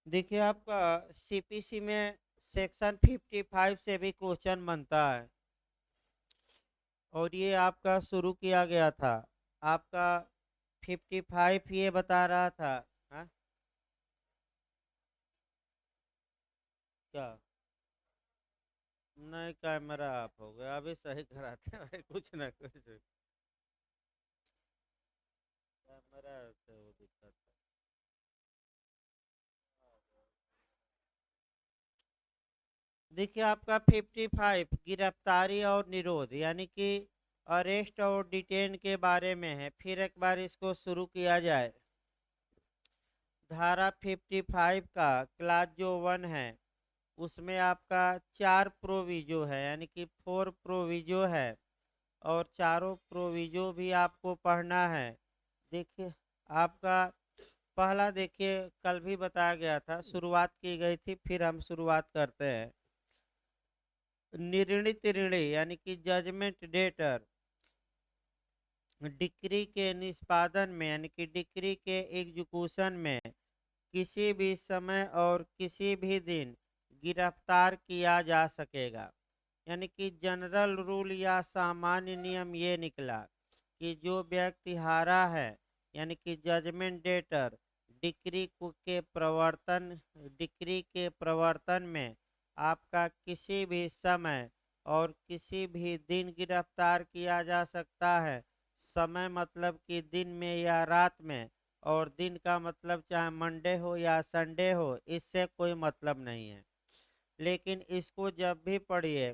देखिए आपका सीपीसी में सेक्शन 55 से भी क्वेश्चन बनता है और ये आपका शुरू किया गया था। आपका 55 ये बता रहा था। हाँ, क्या? नहीं, कैमरा ऑफ हो गया, अभी सही कराते हैं भाई, कुछ ना कुछ कैमरा से वो दिक्कत है। देखिए आपका 55 गिरफ्तारी और निरोध यानी कि अरेस्ट और डिटेन के बारे में है। फिर एक बार इसको शुरू किया जाए। धारा 55 का क्लास जो 1 है उसमें आपका 4 प्रोविजो है यानी कि 4 प्रोविजो है और चारों प्रोविजो भी आपको पढ़ना है। देखिए आपका पहला, देखिए कल भी बताया गया था, शुरुआत की गई थी, फिर हम शुरुआत करते हैं। निर्णित ऋणी यानी कि जजमेंट डेटर डिक्री के निष्पादन में यानी कि डिक्री के एग्जीक्यूशन में किसी भी समय और किसी भी दिन गिरफ्तार किया जा सकेगा। यानी कि जनरल रूल या सामान्य नियम ये निकला कि जो व्यक्ति हारा है यानी कि जजमेंट डेटर डिक्री के प्रवर्तन में आपका किसी भी समय और किसी भी दिन गिरफ्तार किया जा सकता है। समय मतलब कि दिन में या रात में, और दिन का मतलब चाहे मंडे हो या संडे हो, इससे कोई मतलब नहीं है। लेकिन इसको जब भी पढ़िए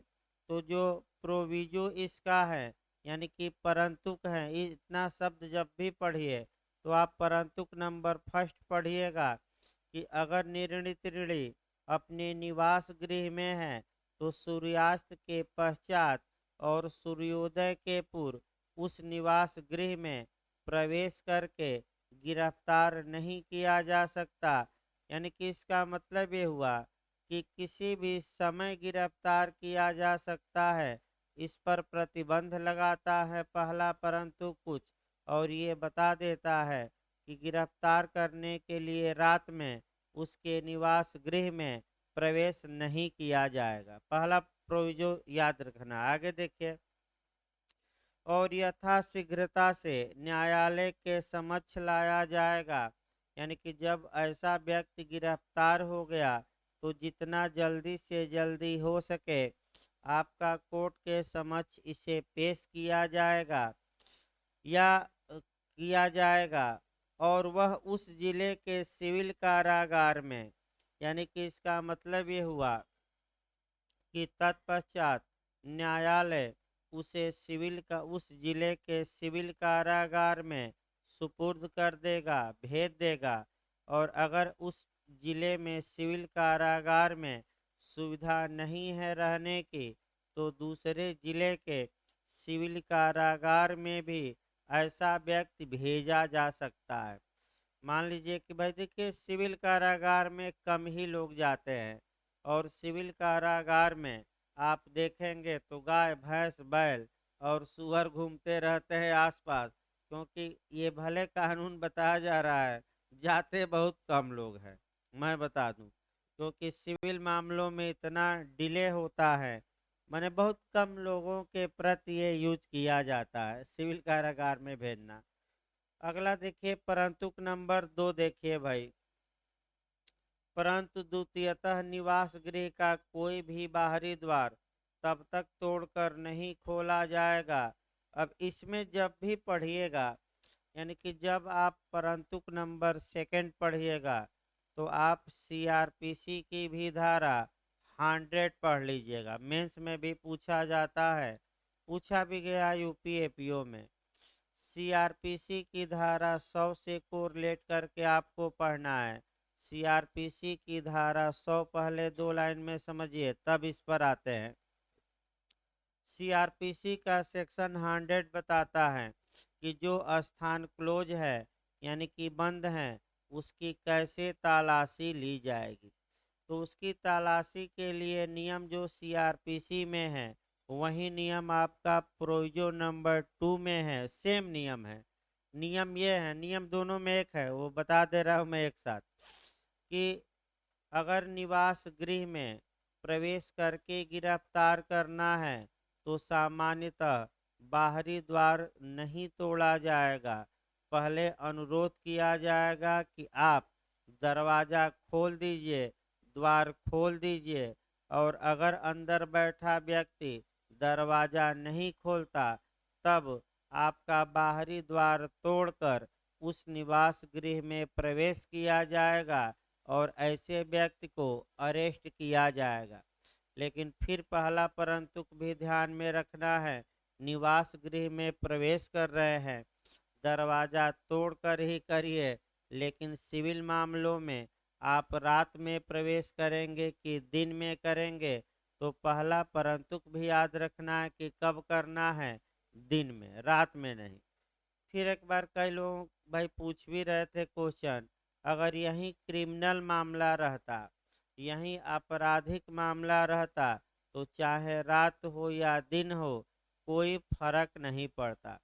तो जो प्रोविजो इसका है यानी कि परंतुक है, इतना शब्द जब भी पढ़िए तो आप परंतुक नंबर फर्स्ट पढ़िएगा कि अगर निर्णित ऋणी अपने निवास गृह में है तो सूर्यास्त के पश्चात और सूर्योदय के पूर्व उस निवास गृह में प्रवेश करके गिरफ्तार नहीं किया जा सकता। यानी कि इसका मतलब ये हुआ कि किसी भी समय गिरफ्तार किया जा सकता है। इस पर प्रतिबंध लगाता है पहला परंतु कुछ, और ये बता देता है कि गिरफ्तार करने के लिए रात में उसके निवास गृह में प्रवेश नहीं किया जाएगा। पहला प्रोविजो याद रखना। आगे देखिए, और यथाशीघ्रता से न्यायालय के समक्ष लाया जाएगा। यानी कि जब ऐसा व्यक्ति गिरफ्तार हो गया तो जितना जल्दी से जल्दी हो सके आपका कोर्ट के समक्ष इसे पेश किया जाएगा या किया जाएगा, और वह उस जिले के सिविल कारागार में। यानी कि इसका मतलब ये हुआ कि तत्पश्चात न्यायालय उसे उस जिले के सिविल कारागार में सुपुर्द कर देगा, भेज देगा। और अगर उस जिले में सिविल कारागार में सुविधा नहीं है रहने की तो दूसरे जिले के सिविल कारागार में भी ऐसा व्यक्ति भेजा जा सकता है। मान लीजिए कि भाई देखिए सिविल कारागार में कम ही लोग जाते हैं, और सिविल कारागार में आप देखेंगे तो गाय भैंस बैल और सुअर घूमते रहते हैं आसपास, क्योंकि ये भले कानून बताया जा रहा है, जाते बहुत कम लोग हैं। मैं बता दूं, क्योंकि सिविल मामलों में इतना डिले होता है, मैंने बहुत कम लोगों के प्रति ये यूज किया जाता है सिविल कारागार में भेजना। अगला देखिए परंतुक नंबर 2, देखिए भाई, परंतु द्वितीयतः निवास गृह का कोई भी बाहरी द्वार तब तक तोड़कर नहीं खोला जाएगा। अब इसमें जब भी पढ़िएगा यानी कि जब आप परंतुक नंबर सेकंड पढ़िएगा तो आप सीआरपीसी की भी धारा 100 पढ़ लीजिएगा। मेंस में भी पूछा जाता है, पूछा भी गया यूपीएपीओ में। सीआरपीसी की धारा 100 से कोरिलेट करके आपको पढ़ना है। सीआरपीसी की धारा 100 पहले दो लाइन में समझिए, तब इस पर आते हैं। सीआरपीसी का सेक्शन 100 बताता है कि जो स्थान क्लोज है यानी कि बंद है उसकी कैसे तलाशी ली जाएगी। तो उसकी तलाशी के लिए नियम जो सीआरपीसी में है वही नियम आपका प्रोविजो नंबर 2 में है, सेम नियम है। नियम ये है, नियम दोनों में एक है, वो बता दे रहा हूँ मैं एक साथ कि अगर निवास गृह में प्रवेश करके गिरफ्तार करना है तो सामान्यतः बाहरी द्वार नहीं तोड़ा जाएगा। पहले अनुरोध किया जाएगा कि आप दरवाज़ा खोल दीजिए, द्वार खोल दीजिए, और अगर अंदर बैठा व्यक्ति दरवाज़ा नहीं खोलता तब आपका बाहरी द्वार तोड़कर उस निवास गृह में प्रवेश किया जाएगा और ऐसे व्यक्ति को अरेस्ट किया जाएगा। लेकिन फिर पहला परंतु भी ध्यान में रखना है। निवास गृह में प्रवेश कर रहे हैं, दरवाजा तोड़कर ही करिए। लेकिन सिविल मामलों में आप रात में प्रवेश करेंगे कि दिन में करेंगे, तो पहला परंतु भी याद रखना है कि कब करना है, दिन में, रात में नहीं। फिर एक बार कई लोग भाई पूछ भी रहे थे क्वेश्चन, अगर यही क्रिमिनल मामला रहता, यही आपराधिक मामला रहता, तो चाहे रात हो या दिन हो कोई फर्क नहीं पड़ता।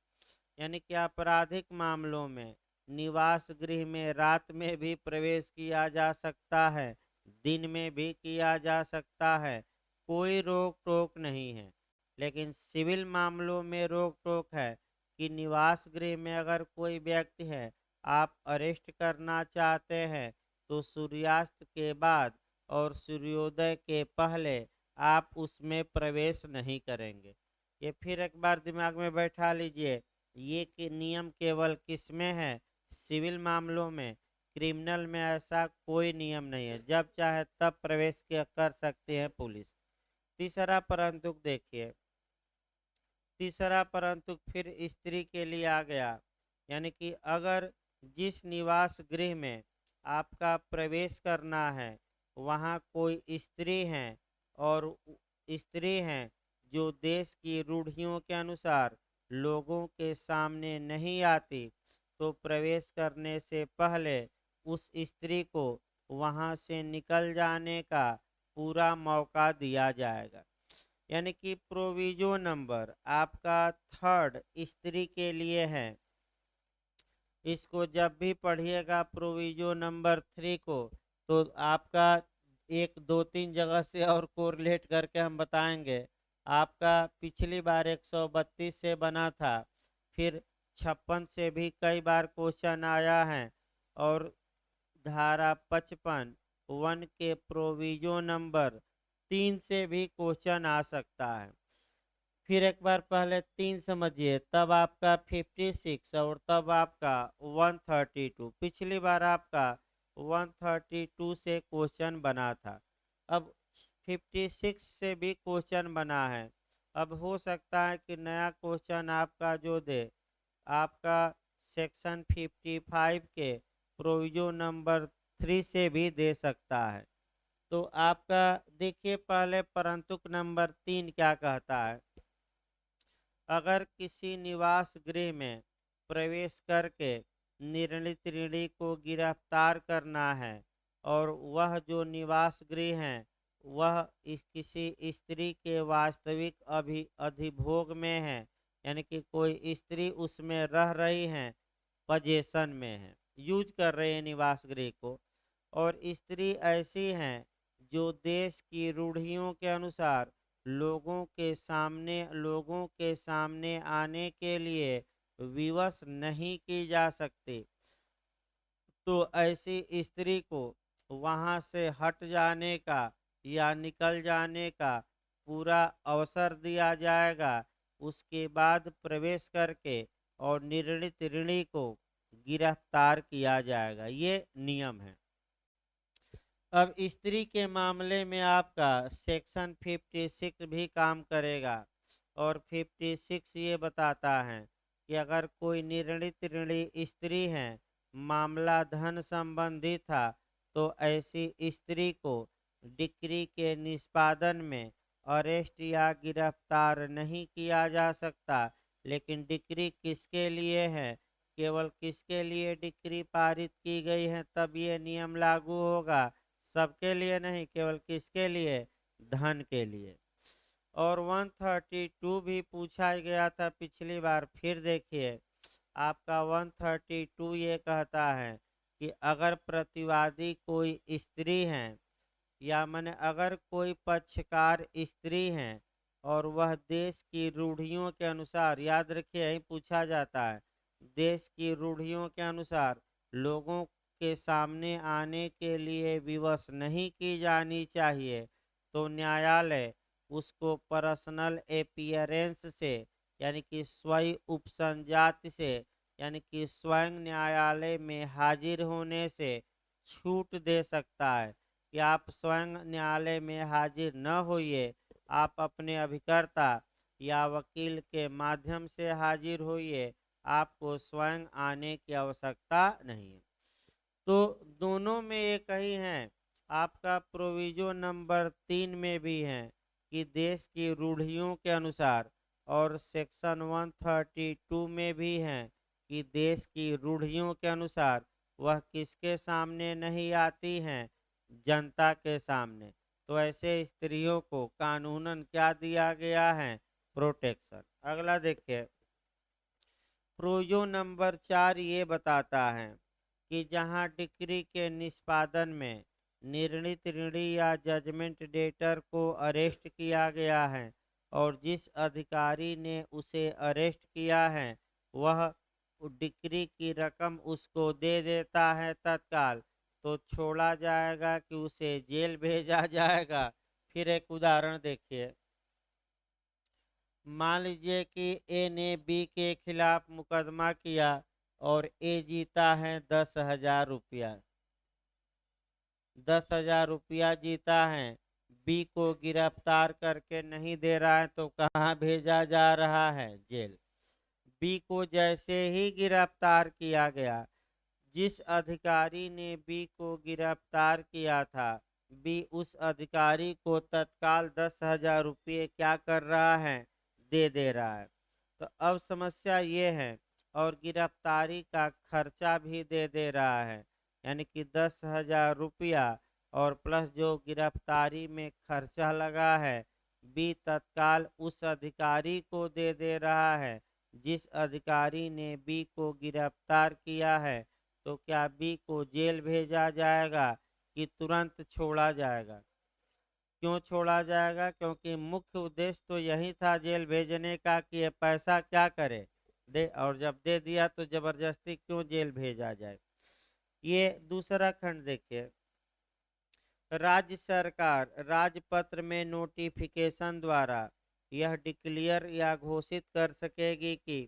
यानी कि आपराधिक मामलों में निवास गृह में रात में भी प्रवेश किया जा सकता है, दिन में भी किया जा सकता है, कोई रोक टोक नहीं है। लेकिन सिविल मामलों में रोक टोक है कि निवास गृह में अगर कोई व्यक्ति है, आप अरेस्ट करना चाहते हैं, तो सूर्यास्त के बाद और सूर्योदय के पहले आप उसमें प्रवेश नहीं करेंगे। ये फिर एक बार दिमाग में बैठा लीजिए। ये कि नियम केवल किस में है, सिविल मामलों में। क्रिमिनल में ऐसा कोई नियम नहीं है, जब चाहे तब प्रवेश कर सकते हैं पुलिस। तीसरा परंतु देखिए, तीसरा परंतु फिर स्त्री के लिए आ गया। यानी कि अगर जिस निवास गृह में आपका प्रवेश करना है वहाँ कोई स्त्री हैं और स्त्री हैं जो देश की रूढ़ियों के अनुसार लोगों के सामने नहीं आती, तो प्रवेश करने से पहले उस स्त्री को वहाँ से निकल जाने का पूरा मौका दिया जाएगा। यानी कि प्रोविजो नंबर आपका थर्ड स्त्री के लिए है। इसको जब भी पढ़िएगा प्रोविजो नंबर 3 को, तो आपका एक दो तीन जगह से और कोरिलेट करके हम बताएंगे। आपका पिछली बार 132 से बना था, फिर 56 से भी कई बार क्वेश्चन आया है, और धारा 55 वन के प्रोविजो नंबर 3 से भी क्वेश्चन आ सकता है। फिर एक बार पहले 3 समझिए, तब आपका 56 और तब आपका 132। पिछली बार आपका 132 से क्वेश्चन बना था, अब 56 से भी क्वेश्चन बना है। अब हो सकता है कि नया क्वेश्चन आपका जो दे, आपका सेक्शन 55 के प्रोविजो नंबर 3 से भी दे सकता है। तो आपका देखिए पहले परंतुक नंबर 3 क्या कहता है। अगर किसी निवास गृह में प्रवेश करके निर्णित ऋणी को गिरफ्तार करना है और वह जो निवास गृह है वह किसी स्त्री के वास्तविक अधिभोग में है, यानी कि कोई स्त्री उसमें रह रही है, पजेशन में है, यूज कर रहे हैं निवास गृह को, और स्त्री ऐसी हैं जो देश की रूढ़ियों के अनुसार लोगों के सामने आने के लिए विवश नहीं की जा सकती, तो ऐसी स्त्री को वहां से हट जाने का या निकल जाने का पूरा अवसर दिया जाएगा। उसके बाद प्रवेश करके और निर्णित ऋणी को गिरफ्तार किया जाएगा। ये नियम है। अब स्त्री के मामले में आपका सेक्शन 56 भी काम करेगा, और 56 ये बताता है कि अगर कोई निर्णित ऋणी स्त्री है, मामला धन संबंधी था, तो ऐसी स्त्री को डिक्री के निष्पादन में अरेस्ट या गिरफ्तार नहीं किया जा सकता। लेकिन डिक्री किसके लिए है, केवल किसके लिए डिक्री पारित की गई है तब ये नियम लागू होगा, सबके लिए नहीं, केवल किसके लिए, धन के लिए। और 132 भी पूछा गया था पिछली बार। फिर देखिए आपका 132 ये कहता है कि अगर प्रतिवादी कोई स्त्री है या माने अगर कोई पक्षकार स्त्री है और वह देश की रूढ़ियों के अनुसार, याद रखिए यही पूछा जाता है, देश की रूढ़ियों के अनुसार लोगों के सामने आने के लिए विवश नहीं की जानी चाहिए, तो न्यायालय उसको पर्सनल अपीयरेंस से, यानी कि स्वयं उपसंजाति से, यानी कि स्वयं न्यायालय में हाजिर होने से छूट दे सकता है कि आप स्वयं न्यायालय में हाजिर न होइए, आप अपने अभिकर्ता या वकील के माध्यम से हाजिर होइए, आपको स्वयं आने की आवश्यकता नहीं है। तो दोनों में एक ही है। आपका प्रोविजो नंबर 3 में भी है कि देश की रूढ़ियों के अनुसार, और सेक्शन 132 में भी है कि देश की रूढ़ियों के अनुसार वह किसके सामने नहीं आती हैं, जनता के सामने। तो ऐसे स्त्रियों को कानूनन क्या दिया गया है, प्रोटेक्शन। अगला देखिए, प्रोविजो नंबर 4 ये बताता है कि जहां डिक्री के निष्पादन में निर्णीत ऋणी या जजमेंट डेटर को अरेस्ट किया गया है और जिस अधिकारी ने उसे अरेस्ट किया है वह डिक्री की रकम उसको दे देता है तत्काल, तो छोड़ा जाएगा कि उसे जेल भेजा जाएगा। फिर एक उदाहरण देखिए, मान लीजिए कि ए ने बी के खिलाफ मुकदमा किया और ए जीता है 10,000 रुपया। 10,000 रुपया जीता है, बी को गिरफ्तार करके नहीं दे रहा है, तो कहाँ भेजा जा रहा है, जेल। बी को जैसे ही गिरफ्तार किया गया, जिस अधिकारी ने बी को गिरफ्तार किया था, बी उस अधिकारी को तत्काल 10,000 रुपये क्या कर रहा है, दे रहा है। तो अब समस्या ये है, और गिरफ्तारी का खर्चा भी दे रहा है, यानी कि 10,000 रुपया और प्लस जो गिरफ्तारी में खर्चा लगा है, बी तत्काल उस अधिकारी को दे रहा है जिस अधिकारी ने बी को गिरफ्तार किया है। तो क्या बी को जेल भेजा जाएगा कि तुरंत छोड़ा जाएगा? क्यों छोड़ा जाएगा? क्योंकि मुख्य उद्देश्य तो यही था जेल भेजने का कि ये पैसा क्या करे, दे, और जब दे दिया तो जबरदस्ती क्यों जेल भेजा जाए। ये दूसरा खंड देखिए, राज्य सरकार राजपत्र में नोटिफिकेशन द्वारा यह डिक्लेयर या घोषित कर सकेगी कि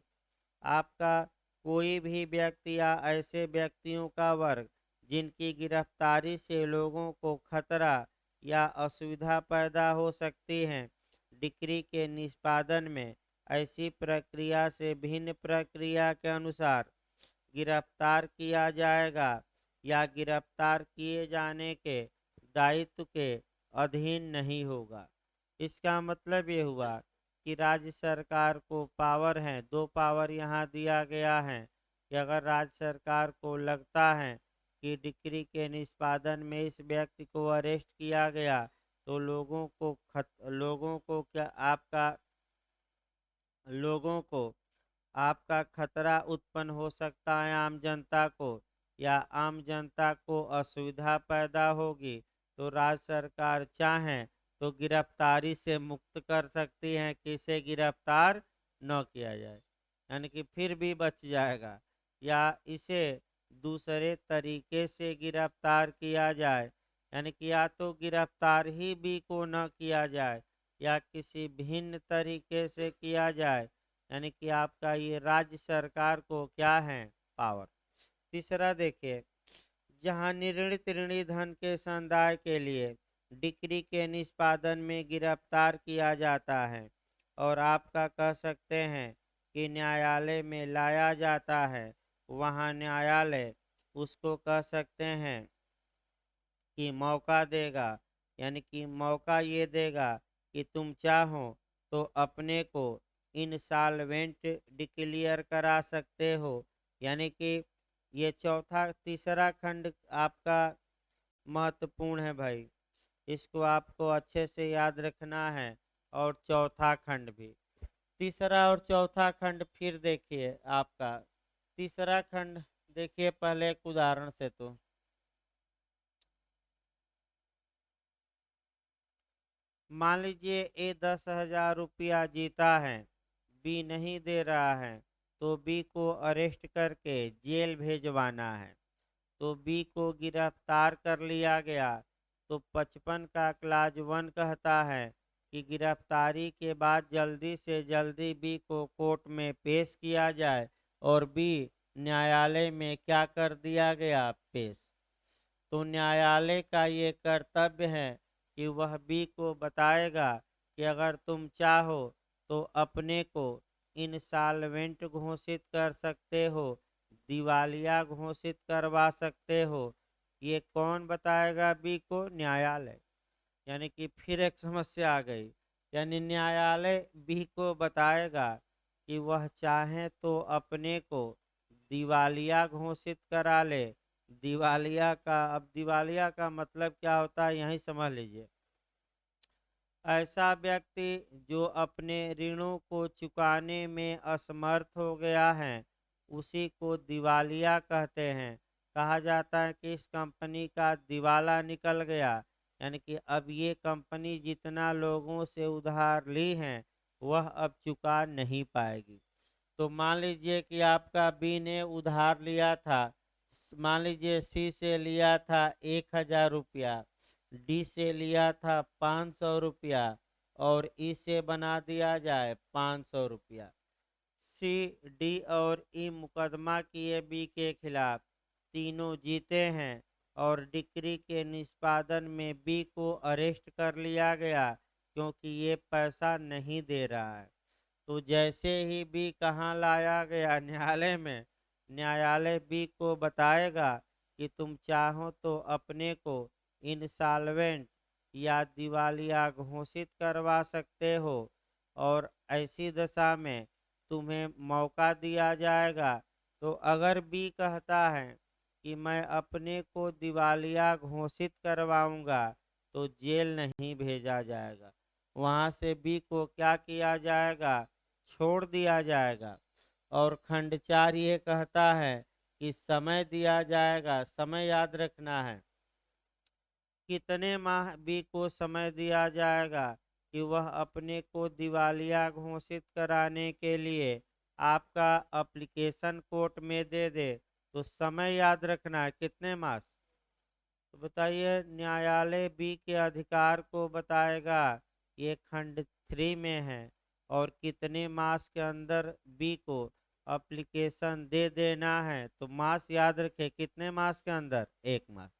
आपका कोई भी व्यक्ति या ऐसे व्यक्तियों का वर्ग जिनकी गिरफ्तारी से लोगों को खतरा या असुविधा पैदा हो सकती है, डिक्री के निष्पादन में ऐसी प्रक्रिया से भिन्न प्रक्रिया के अनुसार गिरफ्तार किया जाएगा या गिरफ्तार किए जाने के दायित्व के अधीन नहीं होगा। इसका मतलब ये हुआ कि राज्य सरकार को पावर है, दो पावर यहाँ दिया गया है कि अगर राज्य सरकार को लगता है कि डिक्री के निष्पादन में इस व्यक्ति को अरेस्ट किया गया तो लोगों को क्या आपका खतरा उत्पन्न हो सकता है आम जनता को, या आम जनता को असुविधा पैदा होगी, तो राज्य सरकार चाहे तो गिरफ्तारी से मुक्त कर सकती हैं कि इसे गिरफ्तार न किया जाए, यानी कि फिर भी बच जाएगा, या इसे दूसरे तरीके से गिरफ्तार किया जाए, यानी कि या तो गिरफ्तार ही भी को न किया जाए या किसी भिन्न तरीके से किया जाए, यानी कि आपका ये राज्य सरकार को क्या है, पावर। तीसरा देखिए, जहां निर्णित ऋणी धन के संदाय के लिए डिक्री के निष्पादन में गिरफ्तार किया जाता है और आपका कह सकते हैं कि न्यायालय में लाया जाता है, वहां न्यायालय उसको कह सकते हैं कि मौका देगा, यानी कि मौका ये देगा कि तुम चाहो तो अपने को इंसॉल्वेंट डिक्लेयर करा सकते हो, यानी कि ये तीसरा खंड आपका महत्वपूर्ण है भाई, इसको आपको अच्छे से याद रखना है। और चौथा खंड भी, तीसरा और चौथा खंड फिर देखिए आपका, तीसरा खंड देखिए पहले एक उदाहरण से, तो मान लीजिए ए 10,000 रुपया जीता है, बी नहीं दे रहा है, तो बी को अरेस्ट करके जेल भेजवाना है। तो बी को गिरफ्तार कर लिया गया। तो 55 का क्लाज 1 कहता है कि गिरफ्तारी के बाद जल्दी से जल्दी बी को कोर्ट में पेश किया जाए, और बी न्यायालय में क्या कर दिया गया, पेश। तो न्यायालय का ये कर्तव्य है कि वह बी को बताएगा कि अगर तुम चाहो तो अपने को इंसॉल्वेंट घोषित कर सकते हो, दिवालिया घोषित करवा सकते हो। ये कौन बताएगा बी को, न्यायालय। यानी कि फिर एक समस्या आ गई, यानी न्यायालय बी को बताएगा कि वह चाहे तो अपने को दिवालिया घोषित करा ले। दिवालिया का मतलब क्या होता है, यही समझ लीजिए। ऐसा व्यक्ति जो अपने ऋणों को चुकाने में असमर्थ हो गया है, उसी को दिवालिया कहते हैं। कहा जाता है कि इस कंपनी का दिवाला निकल गया, यानी कि अब ये कंपनी जितना लोगों से उधार ली है वह अब चुका नहीं पाएगी। तो मान लीजिए कि आपका बी ने उधार लिया था, मान लीजिए सी से लिया था 1,000 रुपया, डी से लिया था 500 रुपया, और ई से बना दिया जाए 500 रुपया। सी, डी और ई मुकदमा किए बी के खिलाफ, तीनों जीते हैं, और डिक्री के निष्पादन में बी को अरेस्ट कर लिया गया क्योंकि ये पैसा नहीं दे रहा है। तो जैसे ही बी कहाँ लाया गया, न्यायालय में, न्यायालय बी को बताएगा कि तुम चाहो तो अपने को इंसॉल्वेंट या दिवालिया घोषित करवा सकते हो, और ऐसी दशा में तुम्हें मौका दिया जाएगा। तो अगर बी कहता है कि मैं अपने को दिवालिया घोषित करवाऊंगा, तो जेल नहीं भेजा जाएगा, वहां से बी को क्या किया जाएगा, छोड़ दिया जाएगा। और खंड 4 ये कहता है कि समय दिया जाएगा। समय याद रखना है, कितने माह बी को समय दिया जाएगा कि वह अपने को दिवालिया घोषित कराने के लिए आपका एप्लीकेशन कोर्ट में दे दे। तो समय याद रखना है, कितने मास। तो बताइए, न्यायालय बी के अधिकार को बताएगा, ये खंड 3 में है, और कितने मास के अंदर बी को एप्लीकेशन दे देना है। तो मास याद रखे, कितने मास के अंदर, 1 मास।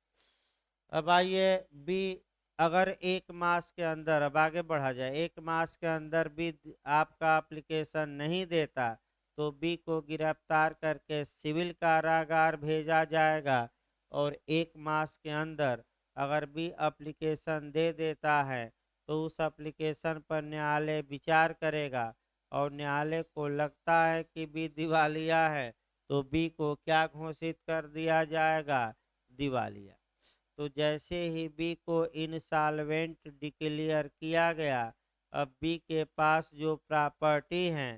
अब आइए बी, अगर 1 मास के अंदर, अब आगे बढ़ा जाए, 1 मास के अंदर बी आपका एप्लीकेशन नहीं देता, तो बी को गिरफ्तार करके सिविल कारागार भेजा जाएगा। और 1 मास के अंदर अगर बी एप्लीकेशन दे देता है, तो उस एप्लीकेशन पर न्यायालय विचार करेगा, और न्यायालय को लगता है कि बी दिवालिया है, तो बी को क्या घोषित कर दिया जाएगा, दिवालिया। तो जैसे ही बी को इंसॉल्वेंट डिक्लेयर किया गया, अब बी के पास जो प्रॉपर्टी है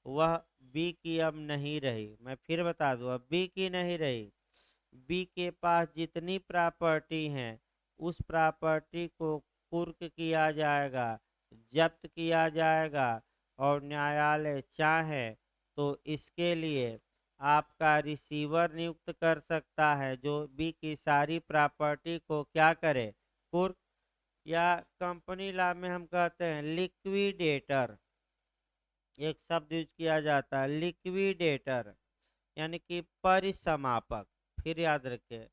वह बी की अब नहीं रही। मैं फिर बता दूं, अब बी की नहीं रही। बी के पास जितनी प्रॉपर्टी है उस प्रॉपर्टी को कुर्क किया जाएगा, जब्त किया जाएगा, और न्यायालय चाहे तो इसके लिए आपका रिसीवर नियुक्त कर सकता है, जो बी की सारी प्रॉपर्टी को क्या करे, कुर्क, या कंपनी लॉ में हम कहते हैं लिक्विडेटर, एक शब्द यूज किया जाता है लिक्विडेटर, यानी कि परिसमापक। फिर याद रखें,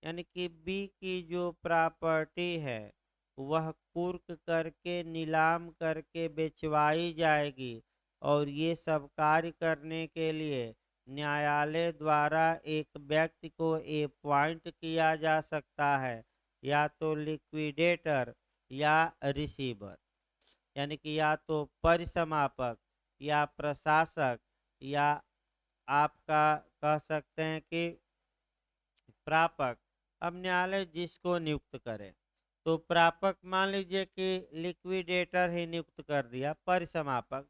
यानी कि बी की जो प्रॉपर्टी है वह कुर्क करके नीलाम करके बेचवाई जाएगी, और ये सब कार्य करने के लिए न्यायालय द्वारा एक व्यक्ति को अपॉइंट किया जा सकता है, या तो लिक्विडेटर या रिसीवर, यानी कि या तो परिसमापक या प्रशासक, या आपका कह सकते हैं कि प्रापक। अब न्यायालय जिसको नियुक्त करे, तो प्रापक मान लीजिए कि लिक्विडेटर ही नियुक्त कर दिया, परिसमापक,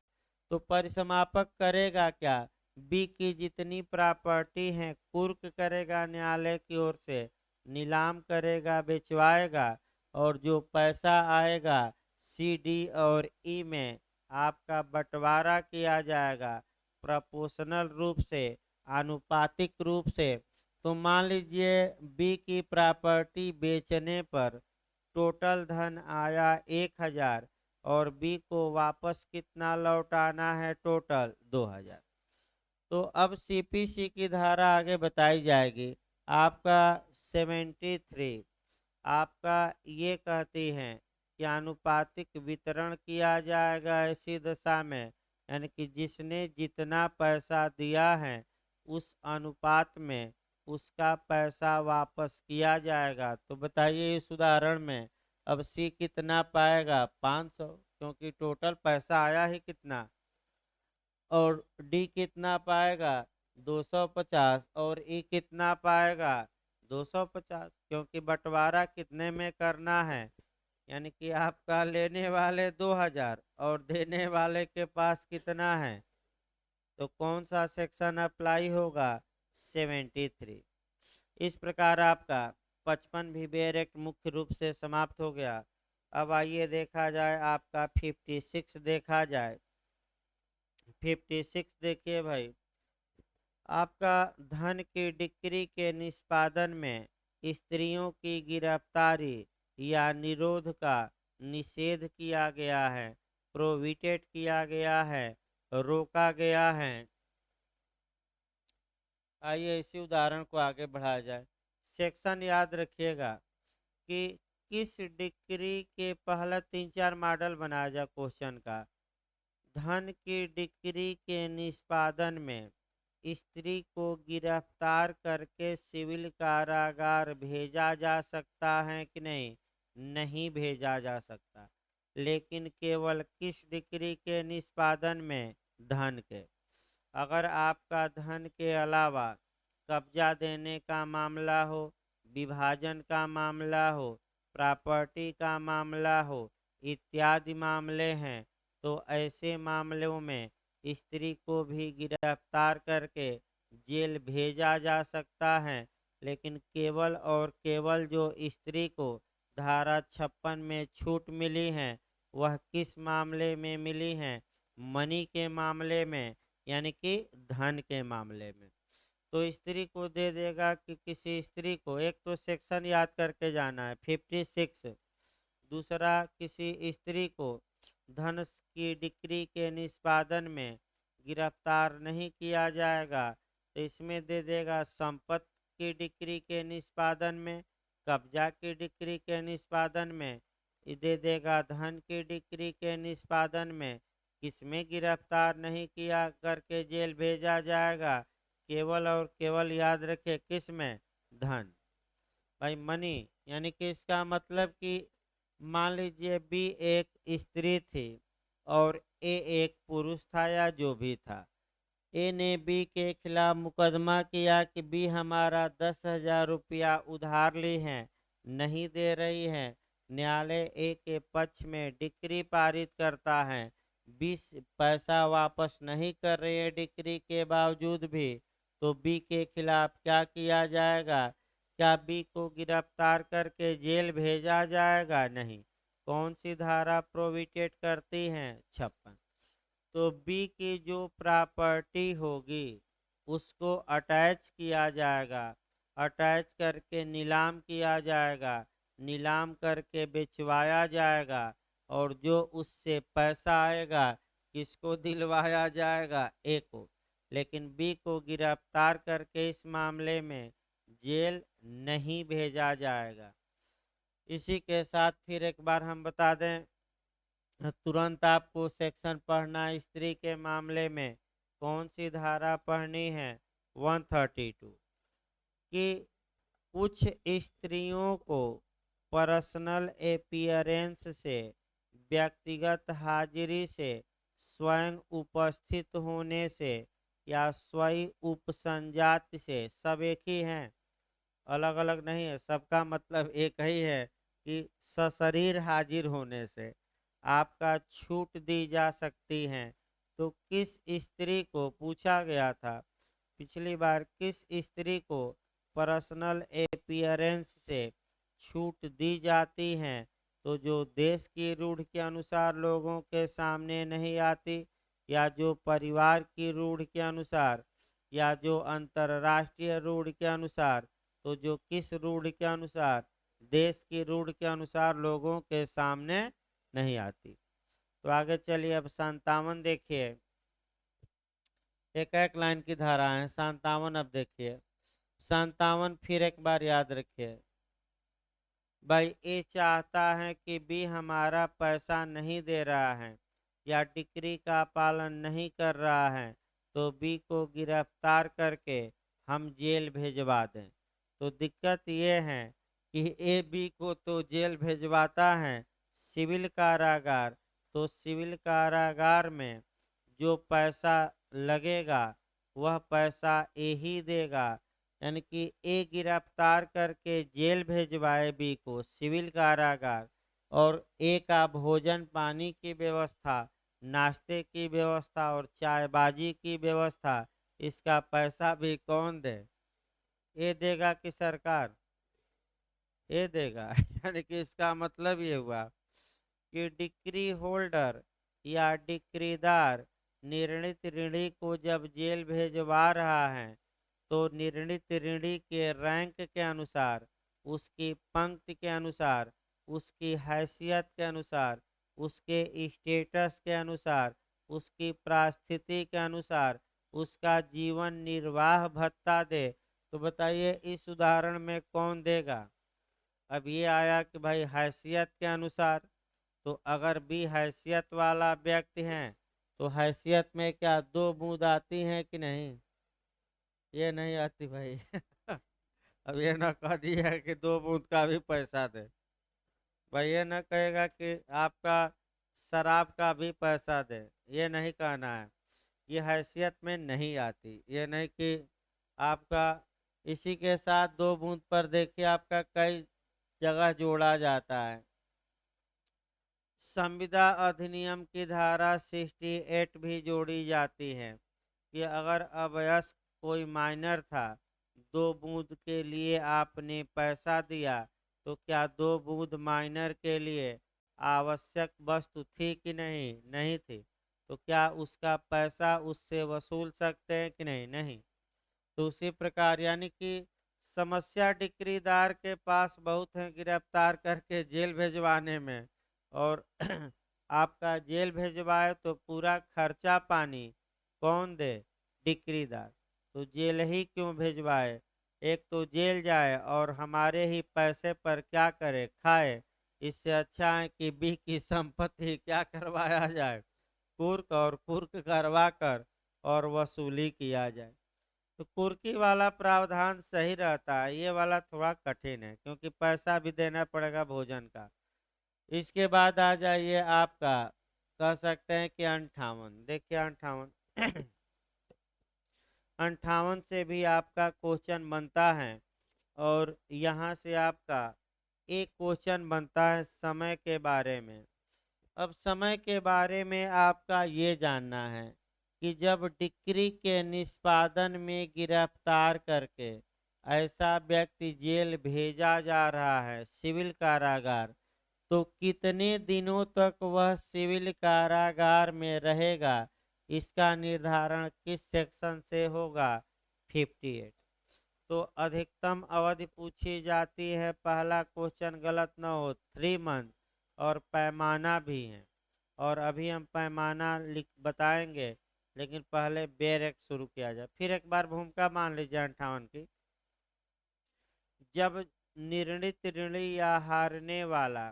तो परिसमापक करेगा क्या, बी की जितनी प्रॉपर्टी है कुर्क करेगा, न्यायालय की ओर से नीलाम करेगा, बेचवाएगा, और जो पैसा आएगा सी डी और ई में आपका बंटवारा किया जाएगा प्रोपोर्शनल रूप से, आनुपातिक रूप से। तो मान लीजिए बी की प्रॉपर्टी बेचने पर टोटल धन आया 1,000 और बी को वापस कितना लौटाना है, टोटल 2,000। तो अब सीपीसी की धारा आगे बताई जाएगी। आपका 73 आपका ये कहती हैं कि आनुपातिक वितरण किया जाएगा ऐसी दशा में, यानी कि जिसने जितना पैसा दिया है उस अनुपात में उसका पैसा वापस किया जाएगा। तो बताइए इस उदाहरण में अब सी कितना पाएगा, 500, क्योंकि टोटल पैसा आया ही कितना। और डी कितना पाएगा, 250, और ई कितना पाएगा, 250, क्योंकि बंटवारा कितने में करना है, यानी कि आपका लेने वाले 2,000 और देने वाले के पास कितना है। तो कौन सा सेक्शन अप्लाई होगा, 73। इस प्रकार आपका 55 भी बेयर एक्ट मुख्य रूप से समाप्त हो गया। अब आइए देखा जाए आपका 56 देखा जाए। 56 देखिए भाई, आपका धन की डिक्री के निष्पादन में स्त्रियों की गिरफ्तारी या निरोध का निषेध किया गया है, प्रोहिबिटेड किया गया है, रोका गया है। आइए इसी उदाहरण को आगे बढ़ाया जाए। सेक्शन याद रखिएगा कि किस डिक्री के पहला 3-4 मॉडल बनाया जाए क्वेश्चन का। धन की डिक्री के निष्पादन में स्त्री को गिरफ्तार करके सिविल कारागार भेजा जा सकता है कि नहीं, नहीं भेजा जा सकता। लेकिन केवल किस डिक्री के निष्पादन में, धन के। अगर आपका धन के अलावा कब्जा देने का मामला हो, विभाजन का मामला हो, प्रॉपर्टी का मामला हो, इत्यादि मामले हैं, तो ऐसे मामलों में स्त्री को भी गिरफ्तार करके जेल भेजा जा सकता है। लेकिन केवल और केवल जो स्त्री को धारा 56 में छूट मिली है वह किस मामले में मिली है, मनी के मामले में, यानी कि धन के मामले में। तो स्त्री को दे देगा कि किसी स्त्री को, एक तो सेक्शन याद करके जाना है 56। दूसरा, किसी स्त्री को धन की डिक्री के निष्पादन में गिरफ्तार नहीं किया जाएगा, तो इसमें दे देगा संपत्ति की डिक्री के निष्पादन में, कब्जा की डिक्री के निष्पादन में, दे देगा धन की डिक्री के निष्पादन में। किसमें गिरफ्तार नहीं किया करके जेल भेजा जाएगा, केवल और केवल याद रखे किस में, धन, भाई मनी। यानी कि इसका मतलब कि मान लीजिए बी एक स्त्री थी और ए एक पुरुष था या जो भी था। ए ने बी के खिलाफ मुकदमा किया कि बी हमारा 10,000 रुपया उधार ली है, नहीं दे रही है। न्यायालय ए के पक्ष में डिक्री पारित करता है, 20 पैसा वापस नहीं कर रही है डिक्री के बावजूद भी। तो बी के खिलाफ क्या किया जाएगा, क्या बी को गिरफ्तार करके जेल भेजा जाएगा, नहीं। कौन सी धारा प्रोहिबिटेड करती है, 56। तो बी की जो प्रॉपर्टी होगी उसको अटैच किया जाएगा, अटैच करके नीलाम किया जाएगा, नीलाम करके बेचवाया जाएगा, और जो उससे पैसा आएगा किसको दिलवाया जाएगा, ए को। लेकिन बी को गिरफ्तार करके इस मामले में जेल नहीं भेजा जाएगा। इसी के साथ फिर एक बार हम बता दें, तुरंत आपको सेक्शन पढ़ना, स्त्री के मामले में कौन सी धारा पढ़नी है, 132, कि कुछ स्त्रियों को पर्सनल अपीयरेंस से, व्यक्तिगत हाजिरी से, स्वयं उपस्थित होने से या स्वयं उपसंजाति से, सब एक ही हैं, अलग अलग नहीं है, सबका मतलब एक ही है कि सशरीर हाजिर होने से आपका छूट दी जा सकती है। तो किस स्त्री को पूछा गया था पिछली बार, किस स्त्री को पर्सनल अपीयरेंस से छूट दी जाती है, तो जो देश की रूढ़ के अनुसार लोगों के सामने नहीं आती, या जो परिवार की रूढ़ के अनुसार, या जो अंतर्राष्ट्रीय रूढ़ के अनुसार, तो जो किस रूढ़ के अनुसार, देश की रूढ़ के अनुसार लोगों के सामने नहीं आती। तो आगे चलिए, अब 57 देखिए। एक एक लाइन की धारा है 57। अब देखिए 57 फिर एक बार याद रखिए। भाई ए चाहता है कि बी हमारा पैसा नहीं दे रहा है या डिक्री का पालन नहीं कर रहा है, तो बी को गिरफ्तार करके हम जेल भेजवा दें। तो दिक्कत ये है कि ए बी को तो जेल भेजवाता है, सिविल कारागार। तो सिविल कारागार में जो पैसा लगेगा वह पैसा ए ही देगा, यानी कि ए गिरफ्तार करके जेल भेजवाए बी को सिविल कारागार, और ए का भोजन पानी की व्यवस्था, नाश्ते की व्यवस्था और चायबाजी की व्यवस्था, इसका पैसा भी कौन दे? ए देगा कि सरकार? ए देगा। यानी कि इसका मतलब ये हुआ कि डिक्री होल्डर या डिक्रीदार निर्णित ऋणी को जब जेल भेजवा रहा है, तो निर्णित ऋणी के रैंक के अनुसार, उसकी पंक्ति के अनुसार, उसकी हैसियत के अनुसार, उसके स्टेटस के अनुसार, उसकी परिस्थिति के अनुसार उसका जीवन निर्वाह भत्ता दे। तो बताइए इस उदाहरण में कौन देगा? अब ये आया कि भाई हैसियत के अनुसार, तो अगर भी हैसियत वाला व्यक्ति है तो हैसियत में क्या दो बूंद आती हैं कि नहीं? ये नहीं आती भाई। अब ये ना कह दिया है कि दो बूंद का भी पैसा दे। भाई ये ना कहेगा कि आपका शराब का भी पैसा दे, ये नहीं कहना है। ये हैसियत में नहीं आती। ये नहीं कि आपका इसी के साथ दो बूंद पर देखिए आपका कई जगह जोड़ा जाता है। संविदा अधिनियम की धारा 68 भी जोड़ी जाती है कि अगर अवयस्क कोई माइनर था, दो बूंद के लिए आपने पैसा दिया, तो क्या दो बूंद माइनर के लिए आवश्यक वस्तु थी कि नहीं? नहीं थी। तो क्या उसका पैसा उससे वसूल सकते हैं कि नहीं? नहीं। तो उसी प्रकार यानी कि समस्या डिक्रीदार के पास बहुत है गिरफ्तार करके जेल भेजवाने में, और आपका जेल भेजवाए तो पूरा खर्चा पानी कौन दे? डिक्रीदार। तो जेल ही क्यों भेजवाए? एक तो जेल जाए और हमारे ही पैसे पर क्या करे? खाए। इससे अच्छा है कि बी की संपत्ति क्या करवाया जाए? कुर्क, और कुर्क करवा कर और वसूली किया जाए। तो कुर्की वाला प्रावधान सही रहता है, ये वाला थोड़ा कठिन है क्योंकि पैसा भी देना पड़ेगा भोजन का। इसके बाद आ जाइए आपका, कह सकते हैं कि 58। देखिए 58। 58 से भी आपका क्वेश्चन बनता है, और यहाँ से आपका एक क्वेश्चन बनता है समय के बारे में। अब समय के बारे में आपका ये जानना है कि जब डिक्री के निष्पादन में गिरफ्तार करके ऐसा व्यक्ति जेल भेजा जा रहा है सिविल कारागार, तो कितने दिनों तक वह सिविल कारागार में रहेगा, इसका निर्धारण किस सेक्शन से होगा? 58। तो अधिकतम अवधि पूछी जाती है, पहला क्वेश्चन गलत ना हो, 3 मंथ। और पैमाना भी है, और अभी हम पैमाना लिख बताएंगे, लेकिन पहले बेरेक शुरू किया जाए। फिर एक बार भूमिका मान लीजिए 58 की। जब निर्णित ऋणी या हारने वाला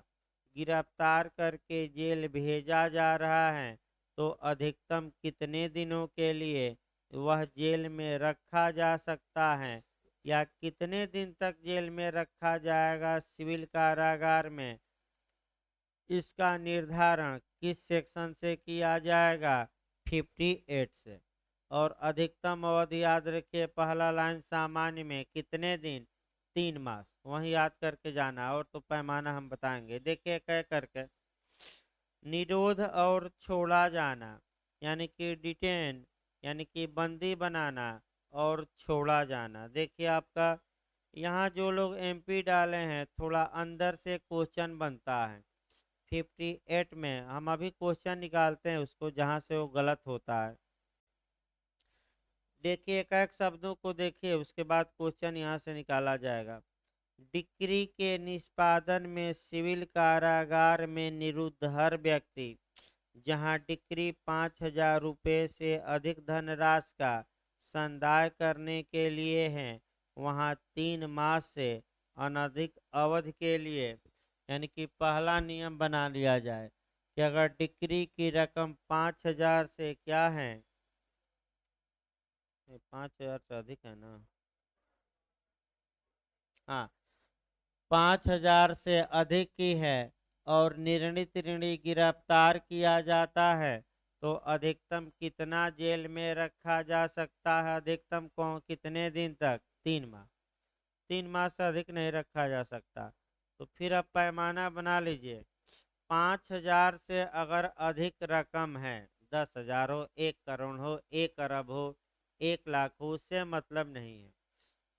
गिरफ्तार करके जेल भेजा जा रहा है, तो अधिकतम कितने दिनों के लिए वह जेल में रखा जा सकता है, या कितने दिन तक जेल में रखा जाएगा सिविल कारागार में, इसका निर्धारण किस सेक्शन से किया जाएगा? 58 से। और अधिकतम अवधि याद रखिए, पहला लाइन सामान्य में कितने दिन? 3 मास। वही याद करके जाना, और तो पैमाना हम बताएंगे। देखिए कह करके, निरोध और छोड़ा जाना, यानी कि डिटेन, यानी कि बंदी बनाना और छोड़ा जाना। देखिए आपका यहाँ जो लोग एमपी डाले हैं, थोड़ा अंदर से क्वेश्चन बनता है। 58 में हम अभी क्वेश्चन निकालते हैं उसको जहाँ से वो गलत होता है। देखिए एक एक शब्दों को देखिए, उसके बाद क्वेश्चन यहाँ से निकाला जाएगा। डिक्री के निष्पादन में सिविल कारागार में निरुद्ध हर व्यक्ति जहां डिक्री 5,000 रुपये से अधिक धनराशि का संदाय करने के लिए है, वहां 3 माह से अनधिक अवधि के लिए, यानी कि पहला नियम बना लिया जाए कि अगर डिक्री की रकम 5,000 से क्या है, 5,000 से अधिक है ना, हाँ 5,000 से अधिक की है और निर्णित ऋणी गिरफ्तार किया जाता है तो अधिकतम कितना जेल में रखा जा सकता है? अधिकतम कौन कितने दिन तक? 3 माह। 3 माह से अधिक नहीं रखा जा सकता। तो फिर अब पैमाना बना लीजिए। 5,000 से अगर अधिक रकम है, 10,000 हो, 1 करोड़ हो, 1 अरब हो, 1 लाख हो, उससे मतलब नहीं है,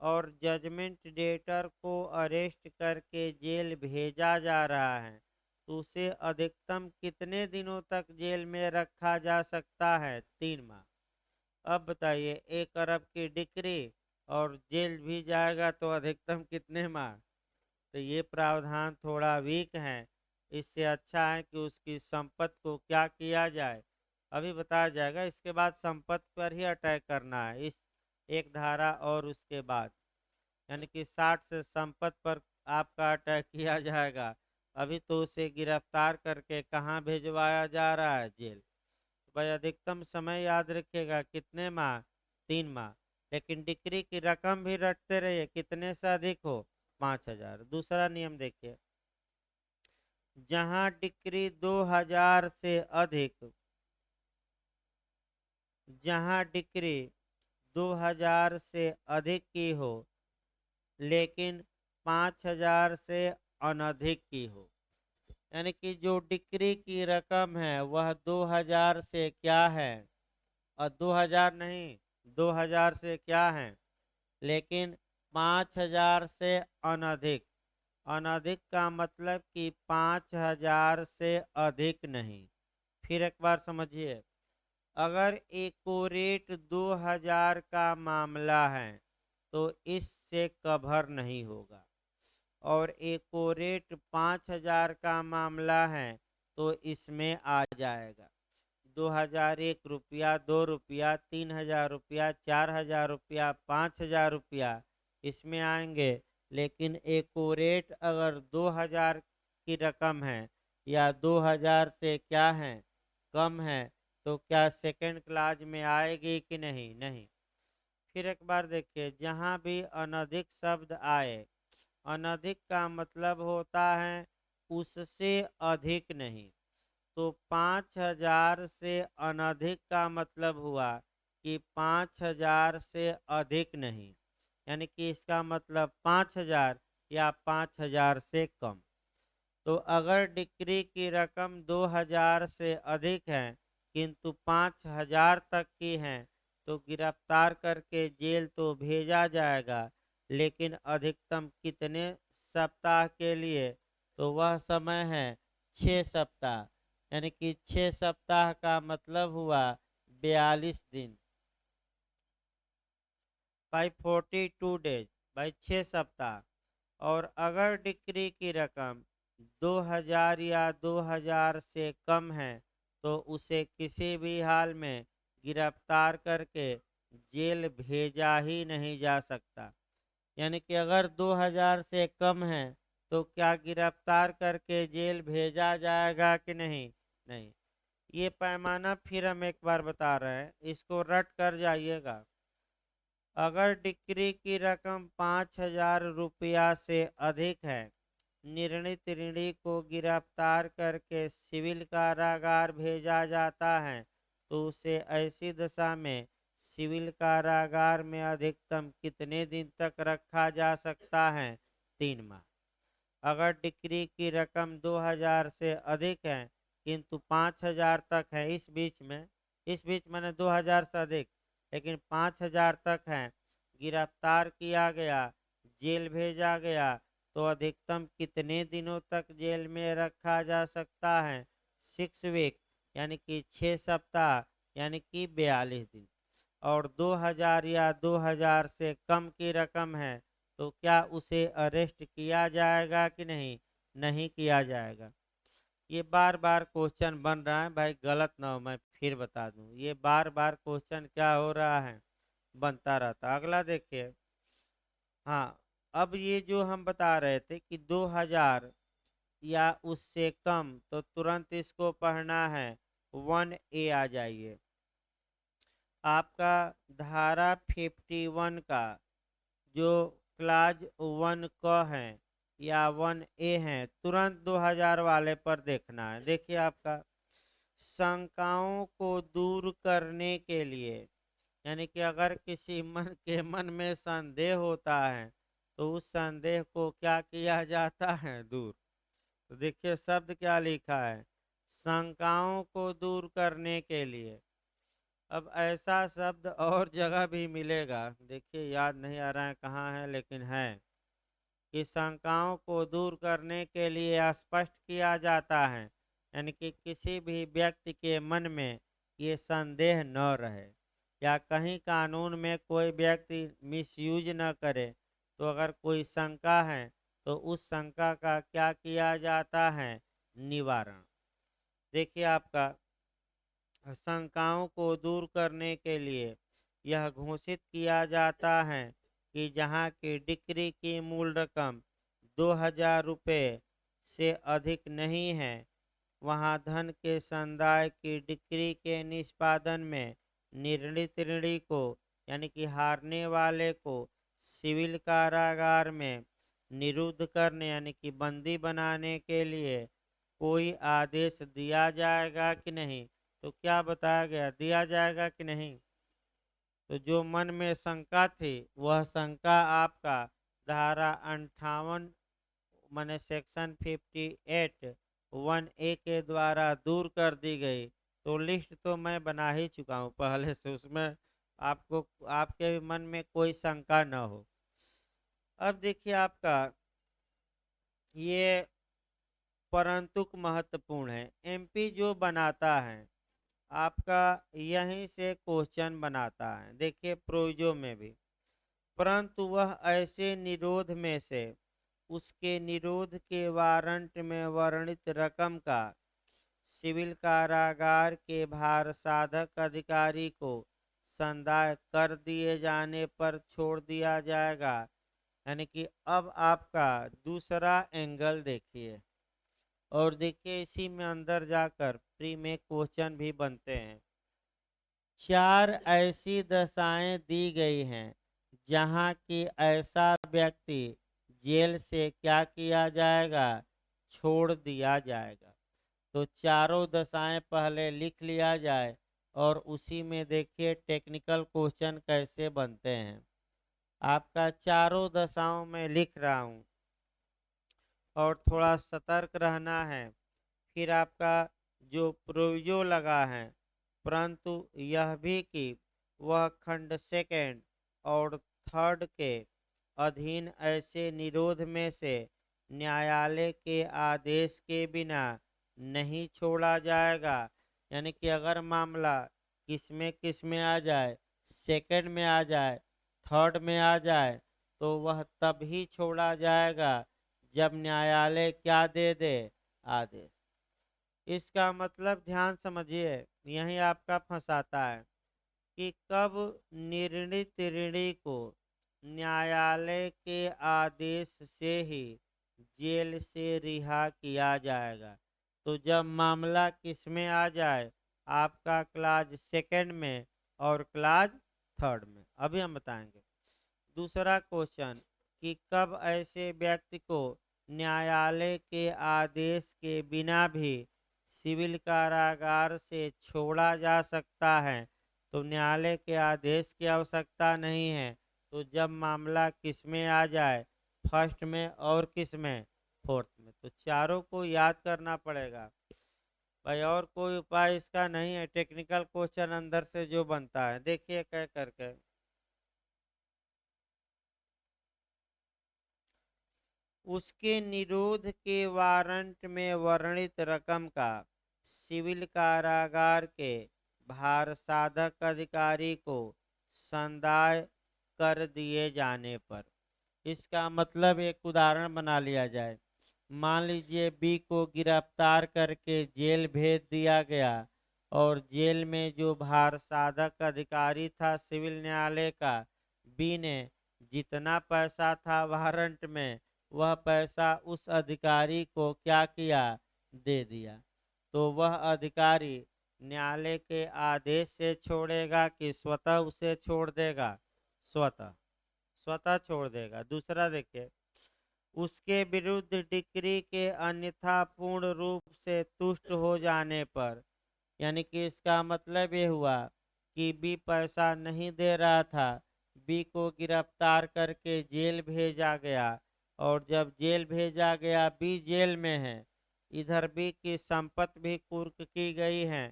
और जजमेंट डेटर को अरेस्ट करके जेल भेजा जा रहा है तो उसे अधिकतम कितने दिनों तक जेल में रखा जा सकता है? 3 माह। अब बताइए 1 अरब की डिक्री और जेल भी जाएगा तो अधिकतम कितने माह? तो ये प्रावधान थोड़ा वीक है। इससे अच्छा है कि उसकी संपत्ति को क्या किया जाए, अभी बताया जाएगा। इसके बाद संपत्ति पर ही अटैक करना है इस एक धारा और उसके बाद, यानी कि 60 से संपत्ति पर आपका अटैक किया जाएगा। अभी तो उसे गिरफ्तार करके कहाँ भिजवाया जा रहा है? जेल। तो भाई अधिकतम समय याद रखिएगा कितने माह? 3 माह। लेकिन डिक्री की रकम भी रटते रहिए, कितने से अधिक हो? 5,000। दूसरा नियम देखिए, जहां डिक्री 2,000 से अधिक, जहां डिक्री 2,000 से अधिक की हो लेकिन 5,000 से अनधिक की हो, यानी कि जो डिक्री की रकम है वह 2,000 से क्या है, और 2,000 नहीं, 2,000 से क्या है, लेकिन 5,000 से अनधिक। अनधिक का मतलब कि 5,000 से अधिक नहीं। फिर एक बार समझिए, अगर एकोरेट 2,000 का मामला है तो इससे कवर नहीं होगा, और एकोरेट 5,000 का मामला है तो इसमें आ जाएगा। 2,001 रुपया, 2 रुपया, 3,000 रुपया, 4,000 रुपया, 5,000 रुपया इसमें आएंगे। लेकिन एकोरेट अगर 2,000 की रकम है या 2,000 से क्या है, कम है, तो क्या सेकंड क्लास में आएगी कि नहीं? नहीं। फिर एक बार देखिए, जहां भी अनधिक शब्द आए, अनधिक का मतलब होता है उससे अधिक नहीं। तो 5,000 से अनधिक का मतलब हुआ कि 5,000 से अधिक नहीं, यानी कि इसका मतलब 5,000 या 5,000 से कम। तो अगर डिक्री की रकम 2,000 से अधिक है किंतु 5,000 तक की है तो गिरफ्तार करके जेल तो भेजा जाएगा, लेकिन अधिकतम कितने सप्ताह के लिए? तो वह समय है 6 सप्ताह, यानी कि 6 सप्ताह का मतलब हुआ 42 दिन, बाई 42 डेज, बाई 6 सप्ताह। और अगर डिक्री की रकम 2,000 या 2,000 से कम है तो उसे किसी भी हाल में गिरफ्तार करके जेल भेजा ही नहीं जा सकता। यानी कि अगर 2,000 से कम है तो क्या गिरफ्तार करके जेल भेजा जाएगा कि नहीं? नहीं। ये पैमाना फिर हम एक बार बता रहे हैं, इसको रट कर जाइएगा। अगर डिक्री की रकम 5,000 रुपया से अधिक है, निर्णित ऋणी को गिरफ्तार करके सिविल कारागार भेजा जाता है तो उसे ऐसी दशा में सिविल कारागार में अधिकतम कितने दिन तक रखा जा सकता है? 3 माह। अगर डिक्री की रकम 2,000 से अधिक है किंतु 5,000 तक है, इस बीच मैंने 2,000 से अधिक लेकिन 5,000 तक है, गिरफ्तार किया गया, जेल भेजा गया, तो अधिकतम कितने दिनों तक जेल में रखा जा सकता है? 6 वीक यानी कि 6 सप्ताह यानी कि 42 दिन। और 2000 या 2000 से कम की रकम है तो क्या उसे अरेस्ट किया जाएगा कि नहीं? नहीं किया जाएगा। ये बार बार क्वेश्चन बन रहा है भाई, गलत ना हो मैं फिर बता दूं, ये बार बार क्वेश्चन क्या हो रहा है, बनता रहता। अगला देखिए। हाँ, अब ये जो हम बता रहे थे कि 2000 या उससे कम, तो तुरंत इसको पढ़ना है 1A आ जाइए। आपका धारा 51 का जो क्लाज 1 क है या 1A है, तुरंत 2000 वाले पर देखना है। देखिए आपका शंकाओं को दूर करने के लिए, यानी कि अगर किसी मन में संदेह होता है तो उस संदेह को क्या किया जाता है? दूर। तो देखिए शब्द क्या लिखा है, शंकाओं को दूर करने के लिए। अब ऐसा शब्द और जगह भी मिलेगा, देखिए याद नहीं आ रहा है कहाँ है, लेकिन है कि शंकाओं को दूर करने के लिए स्पष्ट किया जाता है, यानी कि किसी भी व्यक्ति के मन में ये संदेह न रहे, या कहीं कानून में कोई व्यक्ति मिसयूज न करे। तो अगर कोई शंका है तो उस शंका का क्या किया जाता है? निवारण। देखिए आपका शंकाओं को दूर करने के लिए यह घोषित किया जाता है कि जहां की डिक्री की मूल रकम 2000 रुपये से अधिक नहीं है, वहां धन के संदाय की डिक्री के निष्पादन में निर्णित ऋणी को, यानी कि हारने वाले को, सिविल कारागार में निरुद्ध करने यानी कि बंदी बनाने के लिए कोई आदेश दिया जाएगा कि नहीं? तो क्या बताया गया, दिया जाएगा कि नहीं? तो जो मन में शंका थी वह शंका आपका धारा 58 माने सेक्शन 58 1A के द्वारा दूर कर दी गई। तो लिस्ट तो मैं बना ही चुका हूँ पहले से, उसमें आपको आपके मन में कोई शंका न हो। अब देखिए आपका ये परंतु महत्वपूर्ण है, एमपी जो बनाता है आपका यहीं से क्वेश्चन बनाता है। देखिए प्रोविजो में भी, परंतु वह ऐसे निरोध में से उसके निरोध के वारंट में वर्णित रकम का सिविल कारागार के भार साधक अधिकारी को संदाय कर दिए जाने पर छोड़ दिया जाएगा। यानी कि अब आपका दूसरा एंगल देखिए, और देखिए इसी में अंदर जाकर प्री में क्वेश्चन भी बनते हैं। 4 ऐसी दशाएं दी गई हैं जहां कि ऐसा व्यक्ति जेल से क्या किया जाएगा? छोड़ दिया जाएगा। तो चारों दशाएं पहले लिख लिया जाए, और उसी में देखिए टेक्निकल क्वेश्चन कैसे बनते हैं। आपका चारों दशाओं में लिख रहा हूँ, और थोड़ा सतर्क रहना है। फिर आपका जो प्रोविजो लगा है, परंतु यह भी कि वह खंड सेकेंड और थर्ड के अधीन ऐसे निरोध में से न्यायालय के आदेश के बिना नहीं छोड़ा जाएगा। यानी कि अगर मामला किस में आ जाए, सेकंड में आ जाए, थर्ड में आ जाए, तो वह तब ही छोड़ा जाएगा जब न्यायालय क्या दे दे? आदेश। इसका मतलब ध्यान समझिए, यही आपका फंसाता है कि कब निर्णित ऋणी को न्यायालय के आदेश से ही जेल से रिहा किया जाएगा। तो जब मामला किस में आ जाए? आपका क्लाज सेकंड में और क्लाज थर्ड में। अभी हम बताएंगे। दूसरा क्वेश्चन कि कब ऐसे व्यक्ति को न्यायालय के आदेश के बिना भी सिविल कारागार से छोड़ा जा सकता है? तो न्यायालय के आदेश की आवश्यकता नहीं है। तो जब मामला किस में आ जाए? फर्स्ट में और किस में? फोर्थ में। तो चारों को याद करना पड़ेगा भाई, और कोई उपाय इसका नहीं है। टेक्निकल क्वेश्चन अंदर से जो बनता है, देखिए कह करके। उसके निरोध के वारंट में वर्णित रकम का सिविल कारागार के भार साधक अधिकारी को संदाय कर दिए जाने पर। इसका मतलब एक उदाहरण बना लिया जाए। मान लीजिए बी को गिरफ्तार करके जेल भेज दिया गया और जेल में जो भार साधक अधिकारी था सिविल न्यायालय का, बी ने जितना पैसा था वारंट में वह पैसा उस अधिकारी को क्या किया, दे दिया। तो वह अधिकारी न्यायालय के आदेश से छोड़ेगा कि स्वतः उसे छोड़ देगा? स्वतः स्वतः छोड़ देगा। दूसरा देखिए, उसके विरुद्ध डिक्री के अन्यथा पूर्ण रूप से तुष्ट हो जाने पर, यानी कि इसका मतलब ये हुआ कि बी पैसा नहीं दे रहा था, बी को गिरफ्तार करके जेल भेजा गया और जब जेल भेजा गया बी जेल में है, इधर बी की संपत्ति भी कुर्क की गई है,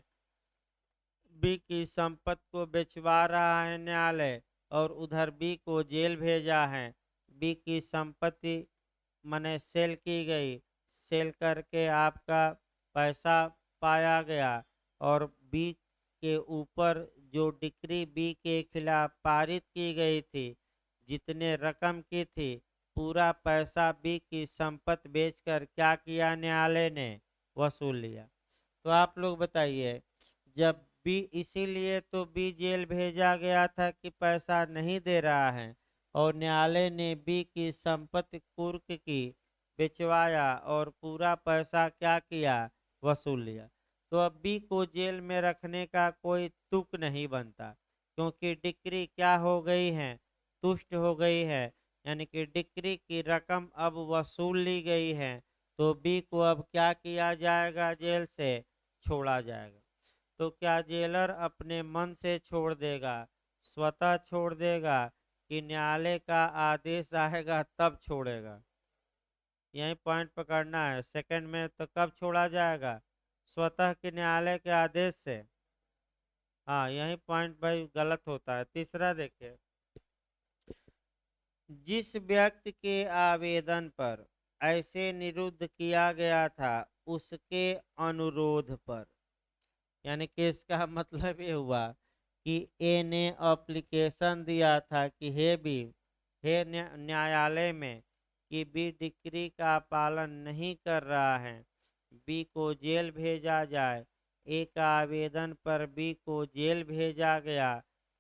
बी की संपत्ति को बेचवा रहा है न्यायालय और उधर बी को जेल भेजा है, बी की संपत्ति मने सेल की गई, सेल करके आपका पैसा पाया गया और बी के ऊपर जो डिक्री बी के खिलाफ पारित की गई थी, जितने रकम की थी, पूरा पैसा बी की संपत्ति बेचकर क्या किया न्यायालय ने, वसूल लिया। तो आप लोग बताइए, जब बी, इसीलिए तो बी जेल भेजा गया था कि पैसा नहीं दे रहा है और न्यायालय ने बी की संपत्ति कुर्क की, बेचवाया और पूरा पैसा क्या किया, वसूल लिया। तो अब बी को जेल में रखने का कोई तुक नहीं बनता, क्योंकि डिक्री क्या हो गई है, तुष्ट हो गई है, यानी कि डिक्री की रकम अब वसूल ली गई है। तो बी को अब क्या किया जाएगा, जेल से छोड़ा जाएगा। तो क्या जेलर अपने मन से छोड़ देगा, स्वतः छोड़ देगा, कि न्यायालय का आदेश आएगा तब छोड़ेगा? यही पॉइंट पकड़ना है। सेकंड में तो कब छोड़ा जाएगा, स्वतः के न्यायालय के आदेश से। हाँ, यही पॉइंट भाई गलत होता है। तीसरा देखिए, जिस व्यक्ति के आवेदन पर ऐसे निरुद्ध किया गया था उसके अनुरोध पर, यानी कि इसका मतलब ये हुआ कि ए ने एप्लीकेशन दिया था कि हे बी, हे न्यायालय में, कि बी डिक्री का पालन नहीं कर रहा है, बी को जेल भेजा जाए। ए का आवेदन पर बी को जेल भेजा गया।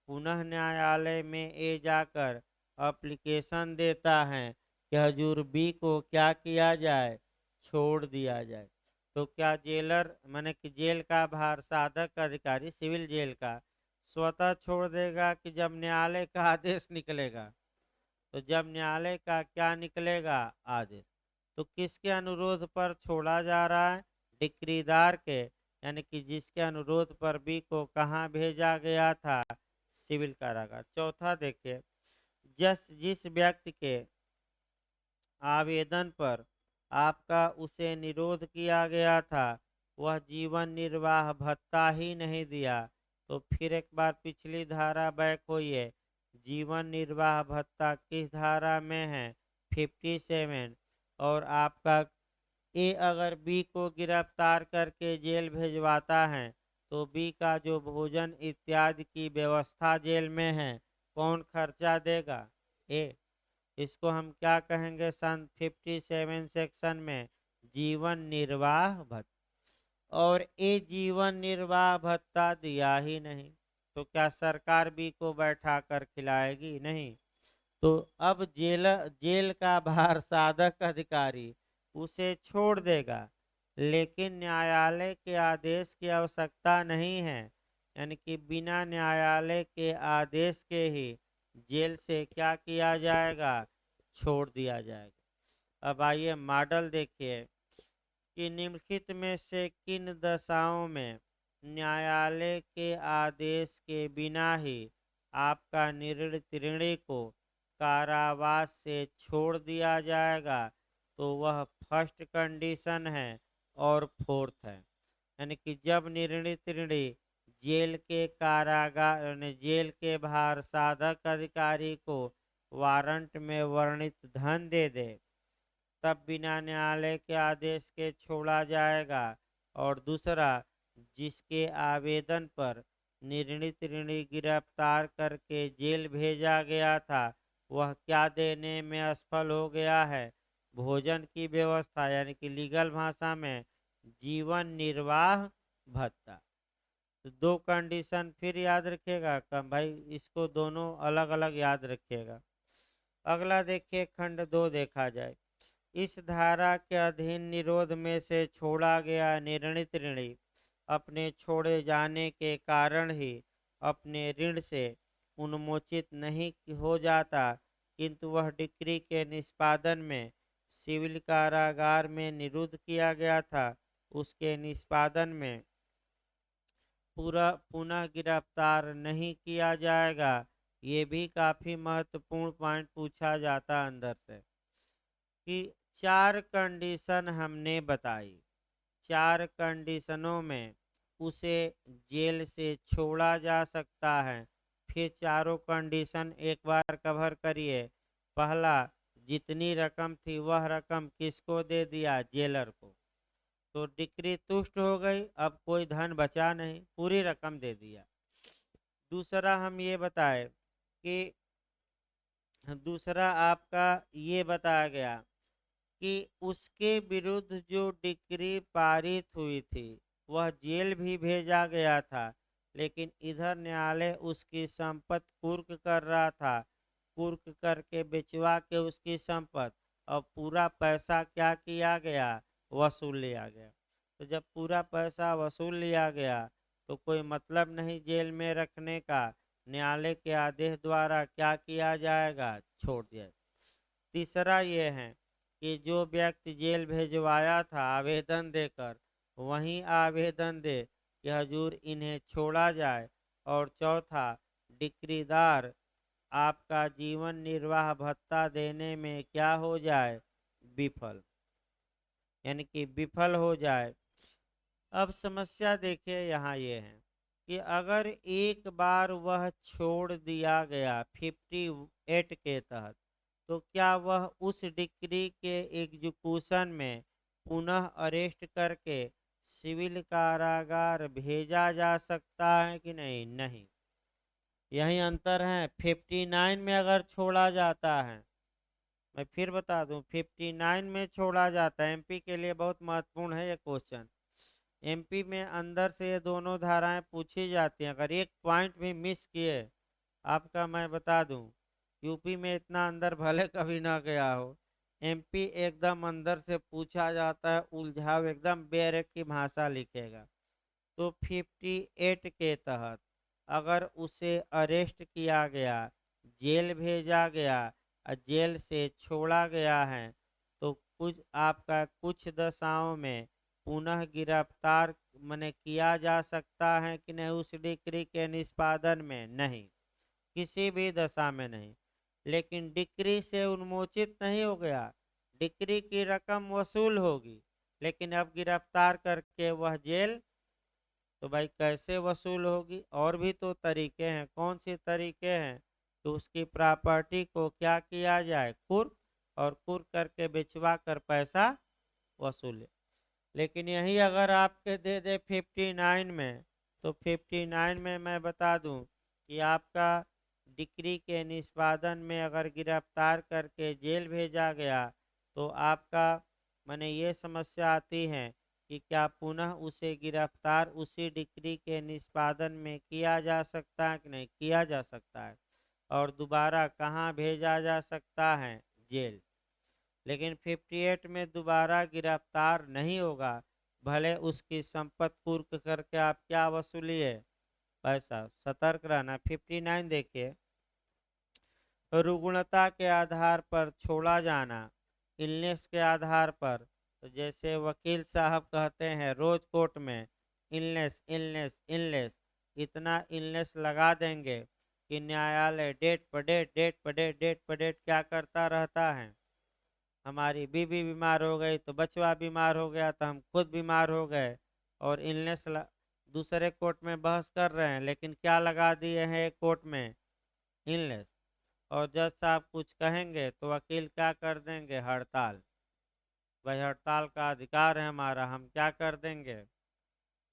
पुनः न्यायालय में ए जाकर एप्लीकेशन देता है कि हजूर बी को क्या किया जाए, छोड़ दिया जाए। तो क्या जेलर माने कि जेल का भार साधक अधिकारी सिविल जेल का स्वतः छोड़ देगा कि जब न्यायालय का आदेश निकलेगा? तो जब न्यायालय का क्या निकलेगा, आदेश। तो किसके अनुरोध पर छोड़ा जा रहा है, डिक्रीदार के, यानी कि जिसके अनुरोध पर बी को कहाँ भेजा गया था, सिविल कारागार। चौथा देखिए, जिस व्यक्ति के आवेदन पर आपका उसे निरोध किया गया था वह जीवन निर्वाह भत्ता ही नहीं दिया। तो फिर एक बार पिछली धारा बैक होइए, जीवन निर्वाह भत्ता किस धारा में है, 57। और आपका ए अगर बी को गिरफ्तार करके जेल भेजवाता है तो बी का जो भोजन इत्यादि की व्यवस्था जेल में है कौन खर्चा देगा, ए। इसको हम क्या कहेंगे, सन 57 सेक्शन में जीवन निर्वाह भत्ता। और ये जीवन निर्वाह भत्ता दिया ही नहीं तो क्या सरकार बी को बैठा कर खिलाएगी, नहीं। तो अब जेल का भार साधक अधिकारी उसे छोड़ देगा, लेकिन न्यायालय के आदेश की आवश्यकता नहीं है, यानी कि बिना न्यायालय के आदेश के ही जेल से क्या किया जाएगा, छोड़ दिया जाएगा। अब आइए मॉडल देखिए कि निम्नलिखित में से किन दशाओं में न्यायालय के आदेश के बिना ही आपका निऋणित ऋणी को कारावास से छोड़ दिया जाएगा? तो वह फर्स्ट कंडीशन है और फोर्थ है, यानी कि जब निर्णित ऋणी जेल के कारागार यानी जेल के भार साधक अधिकारी को वारंट में वर्णित धन दे दे, तब बिना न्यायालय के आदेश के छोड़ा जाएगा। और दूसरा, जिसके आवेदन पर निर्णीत ऋणी गिरफ्तार करके जेल भेजा गया था, वह क्या देने में असफल हो गया है? भोजन की व्यवस्था, यानी कि लीगल भाषा में जीवन निर्वाह भत्ता। तो दो कंडीशन फिर याद रखिएगा कम भाई, इसको दोनों अलग अलग याद रखिएगा। अगला देखिए, खंड 2 देखा जाए। इस धारा के अधीन निरोध में से छोड़ा गया निर्णीत ऋणी अपने छोड़े जाने के कारण ही अपने ऋण से उन्मोचित नहीं हो जाता, किंतु वह डिक्री के निष्पादन में सिविल कारागार में निरुद्ध किया गया था, उसके निष्पादन में पूरा पुनः गिरफ्तार नहीं किया जाएगा। ये भी काफी महत्वपूर्ण पॉइंट पूछा जाता अंदर से, कि 4 कंडीशन हमने बताई। 4 कंडीशनों में उसे जेल से छोड़ा जा सकता है। फिर चारों कंडीशन एक बार कवर करिए। पहला, जितनी रकम थी वह रकम किसको दे दिया? जेलर को। तो डिक्री तुष्ट हो गई, अब कोई धन बचा नहीं, पूरी रकम दे दिया। दूसरा हम ये बताए कि दूसरा आपका ये बताया गया कि उसके विरुद्ध जो डिक्री पारित हुई थी वह जेल भी भेजा गया था, लेकिन इधर न्यायालय उसकी संपत्ति कुर्क कर रहा था। कुर्क करके बेचवा के उसकी संपत्ति, और पूरा पैसा क्या किया गया? वसूल लिया गया। तो जब पूरा पैसा वसूल लिया गया तो कोई मतलब नहीं जेल में रखने का, न्यायालय के आदेश द्वारा क्या किया जाएगा? छोड़ दिया। तीसरा ये है कि जो व्यक्ति जेल भेजवाया था आवेदन देकर, वहीं आवेदन दे कि हजूर इन्हें छोड़ा जाए। और चौथा, डिक्रीदार आपका जीवन निर्वाह भत्ता देने में क्या हो जाए? विफल, यानी कि विफल हो जाए। अब समस्या देखिए यहाँ ये है कि अगर एक बार वह छोड़ दिया गया 58 के तहत, तो क्या वह उस डिक्री के एग्जीक्यूशन में पुनः अरेस्ट करके सिविल कारागार भेजा जा सकता है कि नहीं? नहीं। यही अंतर है। 59 में अगर छोड़ा जाता है, मैं फिर बता दूं, 59 में छोड़ा जाता है, एमपी के लिए बहुत महत्वपूर्ण है ये क्वेश्चन। एमपी में अंदर से ये दोनों धाराएं पूछी जाती हैं। अगर एक पॉइंट भी मिस किए आपका, मैं बता दूं, यूपी में इतना अंदर भले कभी ना गया हो, एमपी एकदम अंदर से पूछा जाता है, उलझाव एकदम बेरक की भाषा लिखेगा। तो 58 के तहत अगर उसे अरेस्ट किया गया, जेल भेजा गया और जेल से छोड़ा गया है, तो कुछ आपका कुछ दशाओं में पुनः गिरफ्तार मने किया जा सकता है कि नहीं? उस डिक्री के निष्पादन में नहीं, किसी भी दशा में नहीं। लेकिन डिक्री से उन्मोचित नहीं हो गया, डिक्री की रकम वसूल होगी, लेकिन अब गिरफ्तार करके वह जेल, तो भाई कैसे वसूल होगी? और भी तो तरीके हैं। कौन से तरीके हैं? तो उसकी प्रॉपर्टी को क्या किया जाए? कुर्क, और कुर्क करके बेचवा कर पैसा वसूले। लेकिन यही अगर आपके दे दे 59 में, तो 59 में मैं बता दूं कि आपका डिक्री के निष्पादन में अगर गिरफ्तार करके जेल भेजा गया, तो आपका माने ये समस्या आती है कि क्या पुनः उसे गिरफ्तार उसी डिक्री के निष्पादन में किया जा सकता है कि नहीं? किया जा सकता है। और दोबारा कहाँ भेजा जा सकता है? जेल। लेकिन 58 में दोबारा गिरफ्तार नहीं होगा, भले उसकी संपत्ति कुर्क करके आप क्या वसूलिए? पैसा। सतर्क रहना। 59 देखिए, रुग्णता के आधार पर छोड़ा जाना, इलनेस के आधार पर। तो जैसे वकील साहब कहते हैं रोज कोर्ट में, इलनेस इलनेस इलनेस, इतना इलनेस लगा देंगे कि न्यायालय डेट पर डेट, डेट पर डेट, डेट पर डेट क्या करता रहता है? हमारी बीवी बीमार हो गई तो बचवा बीमार हो गया तो हम खुद बीमार हो गए, और इलनेस दूसरे कोर्ट में बहस कर रहे हैं, लेकिन क्या लगा दिए हैं एक कोर्ट में? इलनेस। और जज साहब कुछ कहेंगे तो वकील क्या कर देंगे? हड़ताल। भाई हड़ताल का अधिकार है हमारा, हम क्या कर देंगे।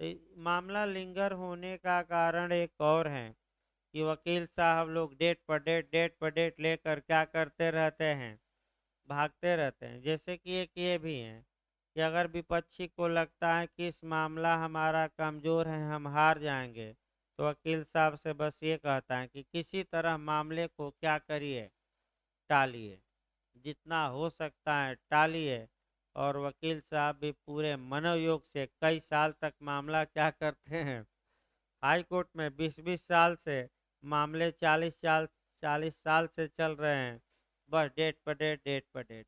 तो मामला लिंगर होने का कारण एक और है कि वकील साहब लोग डेट पर डेट लेकर क्या करते रहते हैं, भागते रहते हैं। जैसे कि एक ये भी है कि अगर विपक्षी को लगता है कि इस मामला हमारा कमज़ोर है, हम हार जाएंगे, तो वकील साहब से बस ये कहता है कि किसी तरह मामले को क्या करिए, टालिए, जितना हो सकता है टालिए। और वकील साहब भी पूरे मनोयोग से कई साल तक मामला क्या करते हैं, हाई कोर्ट में 20-20 साल से मामले 40 साल से चल रहे हैं, बस डेट पर डेट।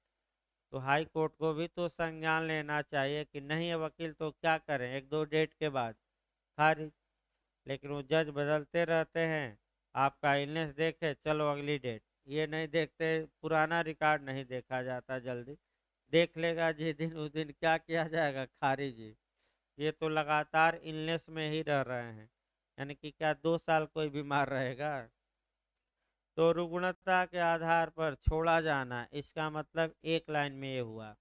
तो हाई कोर्ट को भी तो संज्ञान लेना चाहिए कि नहीं है वकील तो क्या करें, एक दो डेट के बाद खारिज। लेकिन वो जज बदलते रहते हैं, आपका इलनेस देखे चलो अगली डेट, ये नहीं देखते, पुराना रिकॉर्ड नहीं देखा जाता जल्दी। देख लेगा जिस दिन उस दिन क्या किया जाएगा, खारिज ही। ये तो लगातार इलनेस में ही रह रहे हैं, यानी कि क्या 2 साल कोई बीमार रहेगा। तो रुग्णता के आधार पर छोड़ा जाना, इसका मतलब एक लाइन में ये हुआ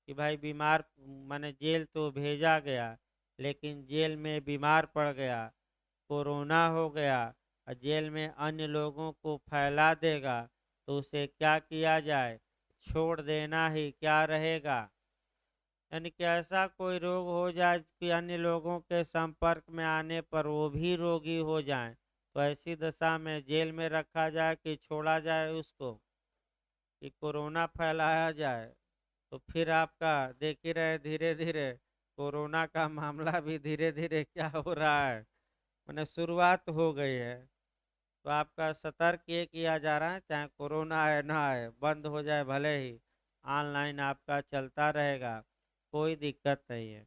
कि भाई बीमार माने जेल तो भेजा गया, लेकिन जेल में बीमार पड़ गया, कोरोना हो गया और जेल में अन्य लोगों को फैला देगा, तो उसे क्या किया जाए, छोड़ देना ही क्या रहेगा। यानी कि ऐसा कोई रोग हो जाए कि अन्य लोगों के संपर्क में आने पर वो भी रोगी हो जाएं, तो ऐसी दशा में जेल में रखा जाए कि छोड़ा जाए उसको, कि कोरोना फैलाया जाए। तो फिर आपका देख ही रहे धीरे धीरे कोरोना का मामला भी धीरे धीरे क्या हो रहा है, मैंने शुरुआत हो गई है। तो आपका सतर्क ये किया जा रहा है, चाहे कोरोना आए ना आए, बंद हो जाए भले ही, ऑनलाइन आपका चलता रहेगा, कोई दिक्कत नहीं है।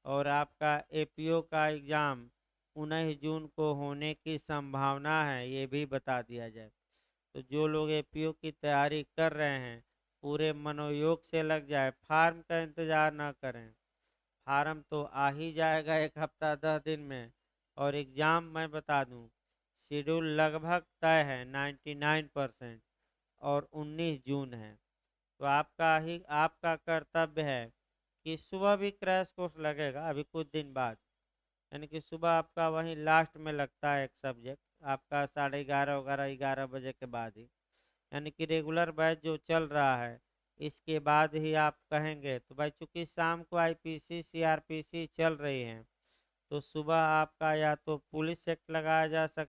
और आपका एपीओ का एग्ज़ाम 19 जून को होने की संभावना है, ये भी बता दिया जाए। तो जो लोग एपीओ की तैयारी कर रहे हैं, पूरे मनोयोग से लग जाए, फार्म का इंतज़ार ना करें। फार्म तो आ ही जाएगा 1 हफ्ता 10 दिन में। और एग्ज़ाम मैं बता दूं, शेड्यूल लगभग तय है 99%, और 19 जून है। तो आपका कर्तव्य है कि सुबह भी क्रैश कोर्स लगेगा अभी कुछ दिन बाद, यानी कि सुबह आपका वहीं लास्ट में लगता है एक सब्जेक्ट, आपका 11:30 11 बजे के बाद ही, यानी कि रेगुलर बैच जो चल रहा है इसके बाद ही आप कहेंगे। तो भाई चूंकि शाम को आईपीसी सीआरपीसी चल रही हैं, तो सुबह आपका या तो पुलिस एक्ट लगाया जा सकता